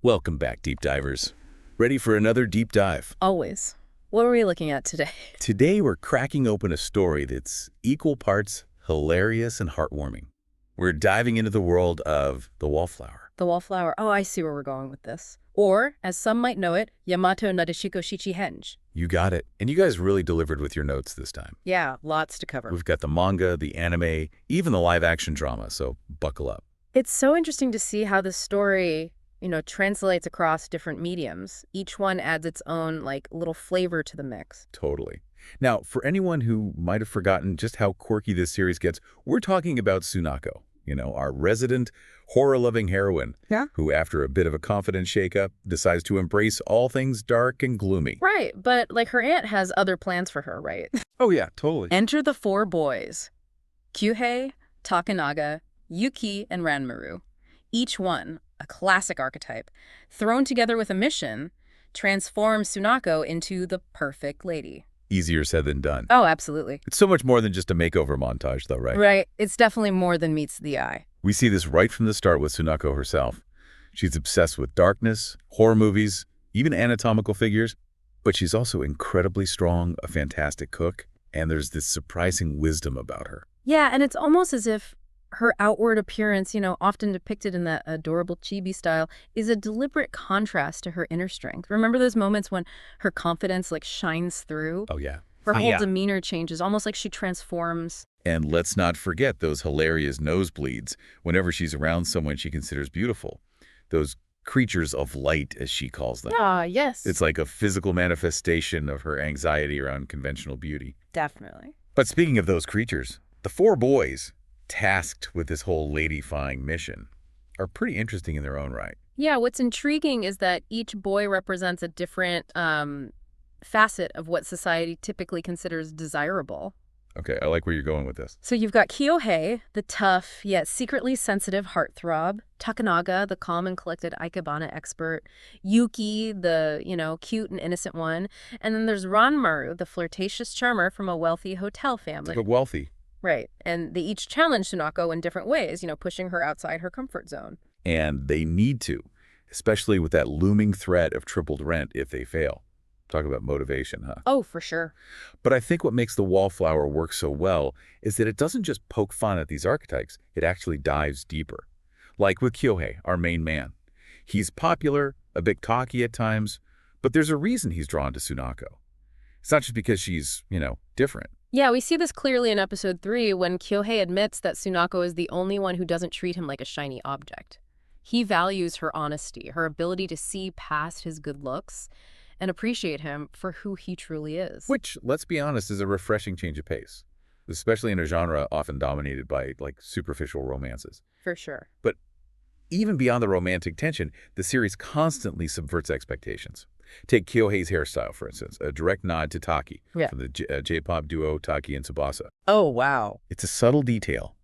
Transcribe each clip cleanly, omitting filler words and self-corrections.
Welcome back, deep divers. Ready for another deep dive? Always. What are we looking at today? Today we're cracking open a story that's equal parts hilarious and heartwarming. We're diving into the world of the Wallflower. The Wallflower. Oh, I see where we're going with this. Or, as some might know it, Yamato Nadeshiko Shichi Henge. You got it. And you guys really delivered with your notes this time. Yeah, lots to cover. We've got the manga, the anime, even the live-action drama, so buckle up. It's so interesting to see how this story, translates across different mediums. Each one adds its own, little flavor to the mix. Totally. Now, for anyone who might have forgotten just how quirky this series gets, we're talking about Sunako, our resident horror-loving heroine, who, after a bit of a confidence shakeup, decides to embrace all things dark and gloomy. Right, but, her aunt has other plans for her, right? Oh, yeah, totally. Enter the four boys. Kyouhei, Takanaga, Yuki, and Ranmaru. Each one, a classic archetype, thrown together with a mission, transforms Sunako into the perfect lady. Easier said than done. Oh, absolutely. It's so much more than just a makeover montage, though, right? Right. It's definitely more than meets the eye. We see this right from the start with Sunako herself. She's obsessed with darkness, horror movies, even anatomical figures, but she's also incredibly strong, a fantastic cook, and there's this surprising wisdom about her. Yeah, and it's almost as if her outward appearance, often depicted in that adorable chibi style, is a deliberate contrast to her inner strength. Remember those moments when her confidence, shines through? Oh, yeah. Her whole demeanor changes, almost like she transforms. And let's not forget those hilarious nosebleeds whenever she's around someone she considers beautiful. Those creatures of light, as she calls them. Ah, yes. It's like a physical manifestation of her anxiety around conventional beauty. Definitely. But speaking of those creatures, the four boys tasked with this whole ladyfying mission are pretty interesting in their own right. Yeah, what's intriguing is that each boy represents a different facet of what society typically considers desirable. Okay, I like where you're going with this. So you've got Kyouhei, the tough yet secretly sensitive heartthrob, Takanaga, the calm and collected ikebana expert, Yuki, the, cute and innocent one, and then there's Ranmaru, the flirtatious charmer from a wealthy hotel family. But wealthy. Right, and they each challenge Sunako in different ways, pushing her outside her comfort zone. And they need to, especially with that looming threat of tripled rent if they fail. Talk about motivation, huh? Oh, for sure. But I think what makes the Wallflower work so well is that it doesn't just poke fun at these archetypes, it actually dives deeper. Like with Kyouhei, our main man. He's popular, a bit cocky at times, but there's a reason he's drawn to Sunako. It's not just because she's, different. Yeah, we see this clearly in episode 3 when Kyouhei admits that Sunako is the only one who doesn't treat him like a shiny object. He values her honesty, her ability to see past his good looks, and appreciate him for who he truly is. Which, let's be honest, is a refreshing change of pace, especially in a genre often dominated by, superficial romances. For sure. But even beyond the romantic tension, the series constantly subverts expectations. Take Kyohei's hairstyle, for instance, a direct nod to Taki from the J-pop duo Taki and Tsubasa. Oh, wow. It's a subtle detail,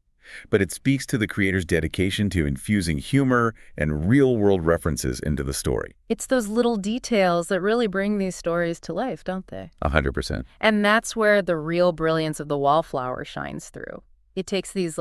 but it speaks to the creator's dedication to infusing humor and real-world references into the story. It's those little details that really bring these stories to life, don't they? 100%. And that's where the real brilliance of the Wallflower shines through. It takes these,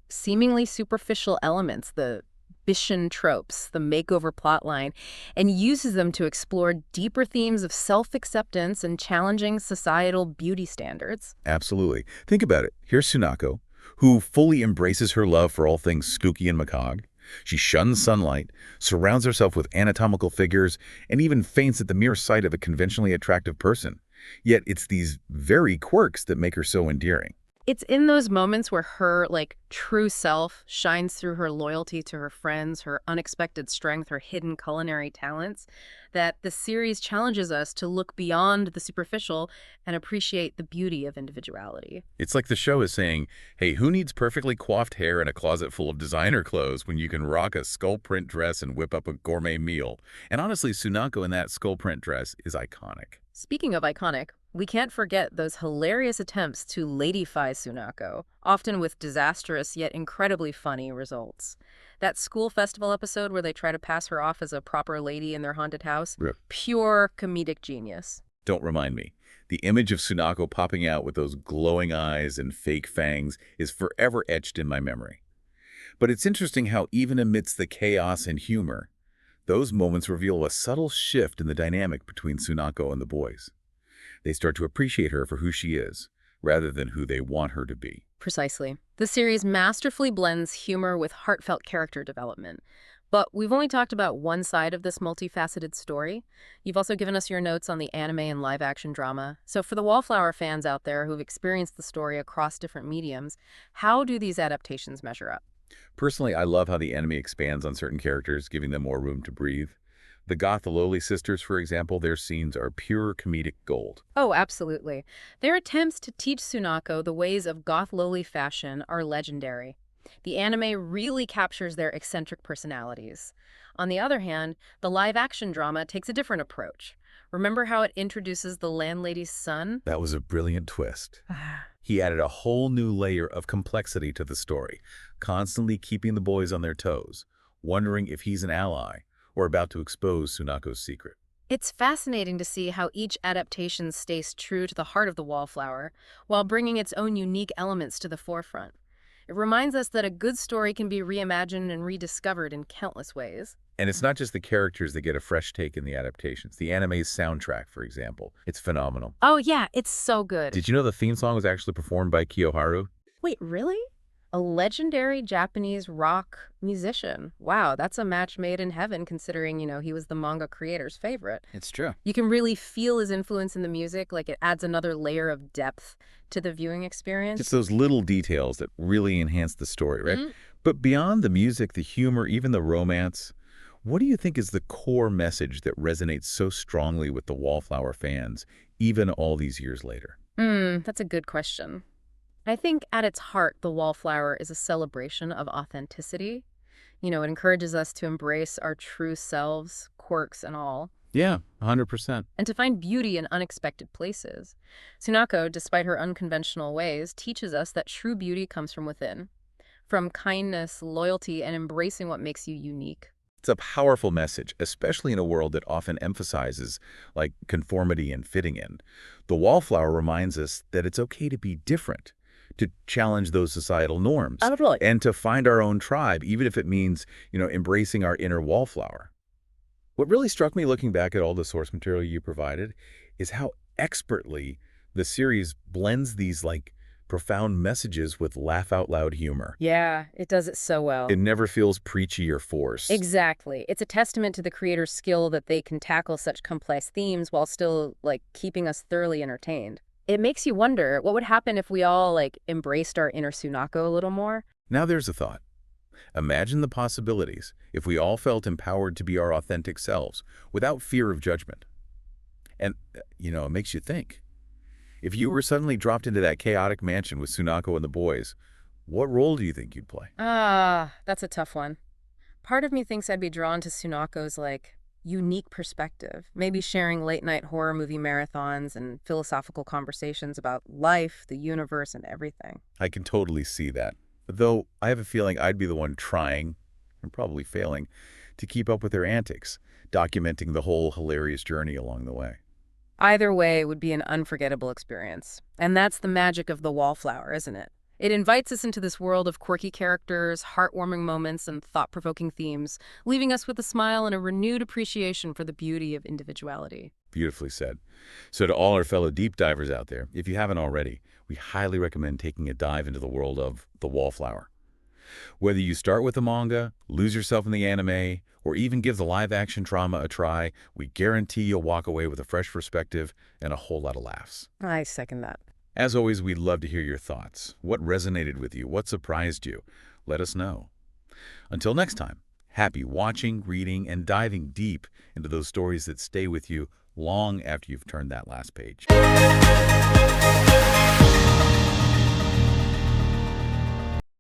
seemingly superficial elements, the Bishan tropes, the makeover plotline, and uses them to explore deeper themes of self-acceptance and challenging societal beauty standards. Absolutely. Think about it. Here's Sunako, who fully embraces her love for all things spooky and macabre. She shuns sunlight, surrounds herself with anatomical figures, and even faints at the mere sight of a conventionally attractive person. Yet it's these very quirks that make her so endearing. It's in those moments where her, true self shines through her loyalty to her friends, her unexpected strength, her hidden culinary talents, that the series challenges us to look beyond the superficial and appreciate the beauty of individuality. It's like the show is saying, hey, who needs perfectly coiffed hair and a closet full of designer clothes when you can rock a skull print dress and whip up a gourmet meal? And honestly, Sunako in that skull print dress is iconic. Speaking of iconic, we can't forget those hilarious attempts to ladyfy Sunako, often with disastrous yet incredibly funny results. That school festival episode where they try to pass her off as a proper lady in their haunted house, pure comedic genius. Don't remind me. The image of Sunako popping out with those glowing eyes and fake fangs is forever etched in my memory. But it's interesting how even amidst the chaos and humor, Those moments reveal a subtle shift in the dynamic between Sunako and the boys. They start to appreciate her for who she is, rather than who they want her to be. Precisely. The series masterfully blends humor with heartfelt character development. But we've only talked about one side of this multifaceted story. You've also given us your notes on the anime and live-action drama. So for the Wallflower fans out there who've experienced the story across different mediums, how do these adaptations measure up? Personally, I love how the anime expands on certain characters, giving them more room to breathe. The Goth-Loli sisters, for example, their scenes are pure comedic gold. Oh, absolutely. Their attempts to teach Sunako the ways of goth loli fashion are legendary. The anime really captures their eccentric personalities. On the other hand, the live-action drama takes a different approach. Remember how it introduces the landlady's son? That was a brilliant twist. He added a whole new layer of complexity to the story, constantly keeping the boys on their toes, wondering if he's an ally or about to expose Sunako's secret. It's fascinating to see how each adaptation stays true to the heart of the Wallflower, while bringing its own unique elements to the forefront. It reminds us that a good story can be reimagined and rediscovered in countless ways. And it's not just the characters that get a fresh take in the adaptations. The anime's soundtrack, for example, it's phenomenal. Oh yeah, it's so good. Did you know the theme song was actually performed by Kyouhei? Wait, really? A legendary Japanese rock musician. Wow, that's a match made in heaven considering, he was the manga creator's favorite. It's true. You can really feel his influence in the music, like it adds another layer of depth to the viewing experience. It's those little details that really enhance the story, right? Mm-hmm. But beyond the music, the humor, even the romance, what do you think is the core message that resonates so strongly with the Wallflower fans, even all these years later? That's a good question. I think at its heart, the Wallflower is a celebration of authenticity. It encourages us to embrace our true selves, quirks and all. Yeah, 100%. And to find beauty in unexpected places. Sunako, despite her unconventional ways, teaches us that true beauty comes from within. From kindness, loyalty, and embracing what makes you unique. It's a powerful message, especially in a world that often emphasizes, like, conformity and fitting in. The Wallflower reminds us that it's okay to be different, to challenge those societal norms, and to find our own tribe, even if it means, embracing our inner Wallflower. What really struck me looking back at all the source material you provided is how expertly the series blends these, profound messages with laugh-out-loud humor. Yeah, it does it so well. It never feels preachy or forced. Exactly. It's a testament to the creator's skill that they can tackle such complex themes while still, keeping us thoroughly entertained. It makes you wonder, what would happen if we all, embraced our inner Sunako a little more? Now there's a thought. Imagine the possibilities if we all felt empowered to be our authentic selves without fear of judgment. And, it makes you think. If you were suddenly dropped into that chaotic mansion with Sunako and the boys, what role do you think you'd play? That's a tough one. Part of me thinks I'd be drawn to Sunako's, unique perspective, maybe sharing late-night horror movie marathons and philosophical conversations about life, the universe, and everything. I can totally see that. Though I have a feeling I'd be the one trying, and probably failing, to keep up with their antics, documenting the whole hilarious journey along the way. Either way would be an unforgettable experience. And that's the magic of the Wallflower, isn't it? It invites us into this world of quirky characters, heartwarming moments, and thought-provoking themes, leaving us with a smile and a renewed appreciation for the beauty of individuality. Beautifully said. So to all our fellow deep divers out there, if you haven't already, we highly recommend taking a dive into the world of the Wallflower. Whether you start with the manga, lose yourself in the anime, or even give the live-action drama a try, we guarantee you'll walk away with a fresh perspective and a whole lot of laughs. I second that. As always, we'd love to hear your thoughts. What resonated with you? What surprised you? Let us know. Until next time, happy watching, reading, and diving deep into those stories that stay with you long after you've turned that last page.